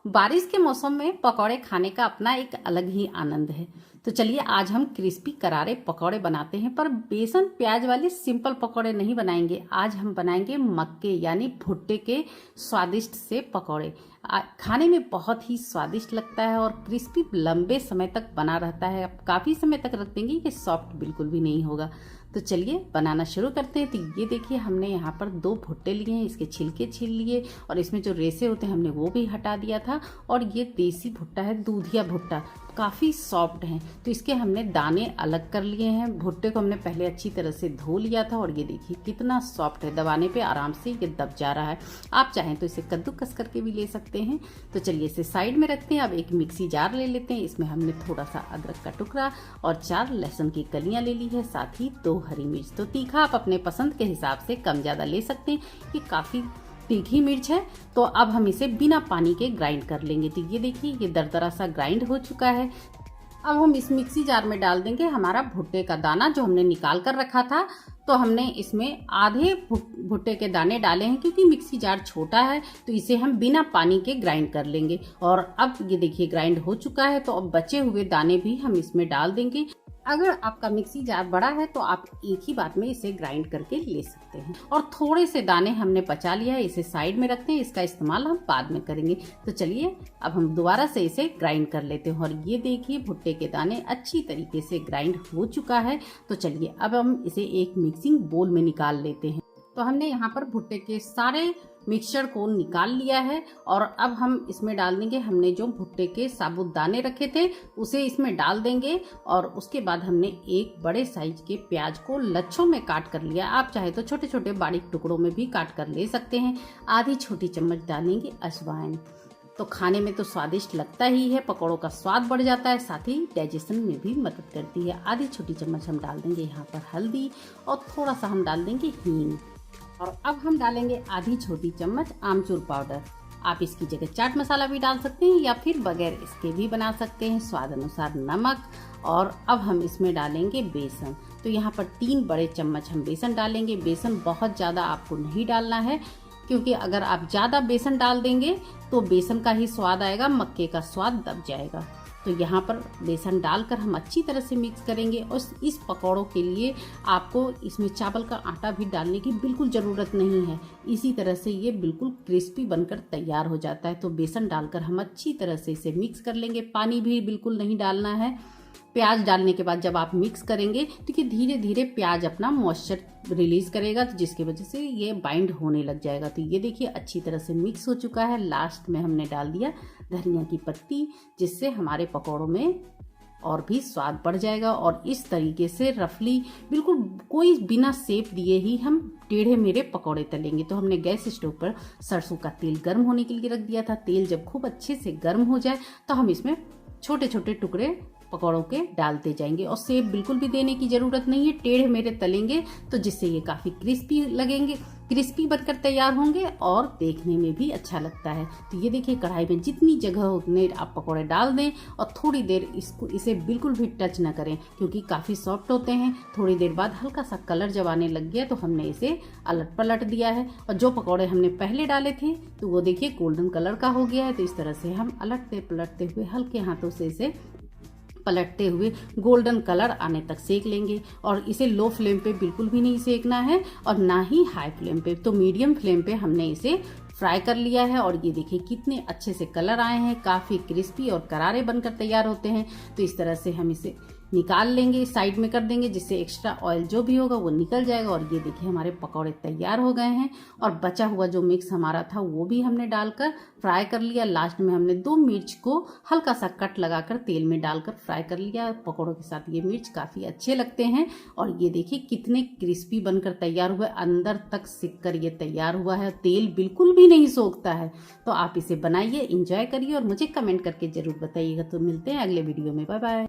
बारिश के मौसम में पकौड़े खाने का अपना एक अलग ही आनंद है। तो चलिए आज हम क्रिस्पी करारे पकौड़े बनाते हैं, पर बेसन प्याज वाले सिंपल पकौड़े नहीं बनाएंगे। आज हम बनाएंगे मक्के यानी भुट्टे के स्वादिष्ट से पकौड़े। खाने में बहुत ही स्वादिष्ट लगता है और क्रिस्पी लंबे समय तक बना रहता है। आप काफ़ी समय तक रख देंगे कि सॉफ्ट बिल्कुल भी नहीं होगा। तो चलिए बनाना शुरू करते हैं। तो ये देखिए हमने यहाँ पर 2 भुट्टे लिए हैं, इसके छिलके छील लिए और इसमें जो रेसे होते हैं हमने वो भी हटा दिया था। और ये देसी भुट्टा है, दूधिया भुट्टा, काफ़ी सॉफ्ट हैं, तो इसके हमने दाने अलग कर लिए हैं। भुट्टे को हमने पहले अच्छी तरह से धो लिया था और ये देखिए कितना सॉफ्ट है, दबाने पे आराम से ये दब जा रहा है। आप चाहें तो इसे कद्दूकस करके भी ले सकते हैं। तो चलिए इसे साइड में रखते हैं। अब एक मिक्सी जार ले लेते हैं, इसमें हमने थोड़ा सा अदरक का टुकड़ा और 4 लहसुन की कलियां ले ली है, साथ ही 2 हरी मिर्च। तो तीखा आप अपने पसंद के हिसाब से कम ज़्यादा ले सकते हैं, ये काफ़ी तीखी मिर्च है। तो अब हम इसे बिना पानी के ग्राइंड कर लेंगे। तो ये देखिए ये दरदरा सा ग्राइंड हो चुका है। अब हम इस मिक्सी जार में डाल देंगे हमारा भुट्टे का दाना जो हमने निकाल कर रखा था। तो हमने इसमें आधे भुट्टे के दाने डाले हैं, क्योंकि मिक्सी जार छोटा है तो इसे हम बिना पानी के ग्राइंड कर लेंगे। और अब ये देखिए ग्राइंड हो चुका है, तो अब बचे हुए दाने भी हम इसमें डाल देंगे। अगर आपका मिक्सी जार बड़ा है तो आप एक ही बात में इसे ग्राइंड करके ले सकते हैं। और थोड़े से दाने हमने बचा लिया है, इसे साइड में रखते हैं, इसका इस्तेमाल हम बाद में करेंगे। तो चलिए अब हम दोबारा से इसे ग्राइंड कर लेते हैं। और ये देखिए भुट्टे के दाने अच्छी तरीके से ग्राइंड हो चुका है। तो चलिए अब हम इसे एक मिक्सिंग बोल में निकाल लेते हैं। तो हमने यहाँ पर भुट्टे के सारे मिक्सचर को निकाल लिया है और अब हम इसमें डाल देंगे, हमने जो भुट्टे के साबुत दाने रखे थे उसे इसमें डाल देंगे। और उसके बाद हमने एक बड़े साइज के प्याज को लच्छों में काट कर लिया। आप चाहे तो छोटे छोटे बारीक टुकड़ों में भी काट कर ले सकते हैं। आधी छोटी चम्मच डालेंगे अजवाइन, तो खाने में तो स्वादिष्ट लगता ही है, पकौड़ों का स्वाद बढ़ जाता है, साथ ही डाइजेशन में भी मदद करती है। आधी छोटी चम्मच हम डाल देंगे यहाँ पर हल्दी और थोड़ा सा हम डाल देंगे हींग। और अब हम डालेंगे आधी छोटी चम्मच आमचूर पाउडर। आप इसकी जगह चाट मसाला भी डाल सकते हैं या फिर बगैर इसके भी बना सकते हैं। स्वाद अनुसार नमक। और अब हम इसमें डालेंगे बेसन। तो यहाँ पर 3 बड़े चम्मच हम बेसन डालेंगे। बेसन बहुत ज़्यादा आपको नहीं डालना है, क्योंकि अगर आप ज़्यादा बेसन डाल देंगे तो बेसन का ही स्वाद आएगा, मक्के का स्वाद दब जाएगा। तो यहाँ पर बेसन डालकर हम अच्छी तरह से मिक्स करेंगे। और इस पकौड़ों के लिए आपको इसमें चावल का आटा भी डालने की बिल्कुल ज़रूरत नहीं है। इसी तरह से ये बिल्कुल क्रिस्पी बनकर तैयार हो जाता है। तो बेसन डालकर हम अच्छी तरह से इसे मिक्स कर लेंगे। पानी भी बिल्कुल नहीं डालना है। प्याज डालने के बाद जब आप मिक्स करेंगे तो ये धीरे धीरे प्याज अपना मॉइस्चर रिलीज करेगा, तो जिसकी वजह से ये बाइंड होने लग जाएगा। तो ये देखिए अच्छी तरह से मिक्स हो चुका है। लास्ट में हमने डाल दिया धनिया की पत्ती, जिससे हमारे पकौड़ों में और भी स्वाद बढ़ जाएगा। और इस तरीके से रफली बिल्कुल कोई बिना सेप दिए ही हम टेढ़े मेढ़े पकौड़े तलेंगे। तो हमने गैस स्टोव पर सरसों का तेल गर्म होने के लिए रख दिया था। तेल जब खूब अच्छे से गर्म हो जाए तो हम इसमें छोटे छोटे टुकड़े पकौड़ों के डालते जाएंगे। और सेब बिल्कुल भी देने की ज़रूरत नहीं है, टेढ़े मेढ़े तलेंगे तो जिससे ये काफ़ी क्रिस्पी लगेंगे, क्रिस्पी बनकर तैयार होंगे और देखने में भी अच्छा लगता है। तो ये देखिए कढ़ाई में जितनी जगह हो उतने आप पकौड़े डाल दें और थोड़ी देर इसे बिल्कुल भी टच ना करें, क्योंकि काफ़ी सॉफ्ट होते हैं। थोड़ी देर बाद हल्का सा कलर जब आने लग गया तो हमने इसे अलट पलट दिया है। और जो पकौड़े हमने पहले डाले थे तो वो देखिए गोल्डन कलर का हो गया है। तो इस तरह से हम अलटते पलटते हुए हल्के हाथों से इसे पलटते हुए गोल्डन कलर आने तक सेक लेंगे। और इसे लो फ्लेम पे बिल्कुल भी नहीं सेकना है और ना ही हाई फ्लेम पे। तो मीडियम फ्लेम पे हमने इसे फ्राई कर लिया है। और ये देखिए कितने अच्छे से कलर आए हैं, काफ़ी क्रिस्पी और करारे बनकर तैयार होते हैं। तो इस तरह से हम इसे निकाल लेंगे, साइड में कर देंगे, जिससे एक्स्ट्रा ऑयल जो भी होगा वो निकल जाएगा। और ये देखिए हमारे पकौड़े तैयार हो गए हैं। और बचा हुआ जो मिक्स हमारा था वो भी हमने डालकर फ्राई कर लिया। लास्ट में हमने 2 मिर्च को हल्का सा कट लगाकर तेल में डालकर फ्राई कर लिया। पकौड़ों के साथ ये मिर्च काफ़ी अच्छे लगते हैं। और ये देखिए कितने क्रिस्पी बनकर तैयार हुए, अंदर तक सिक कर ये तैयार हुआ है, तेल बिल्कुल भी नहीं सोखता है। तो आप इसे बनाइए, इंजॉय करिए और मुझे कमेंट करके जरूर बताइएगा। तो मिलते हैं अगले वीडियो में। Bye bye.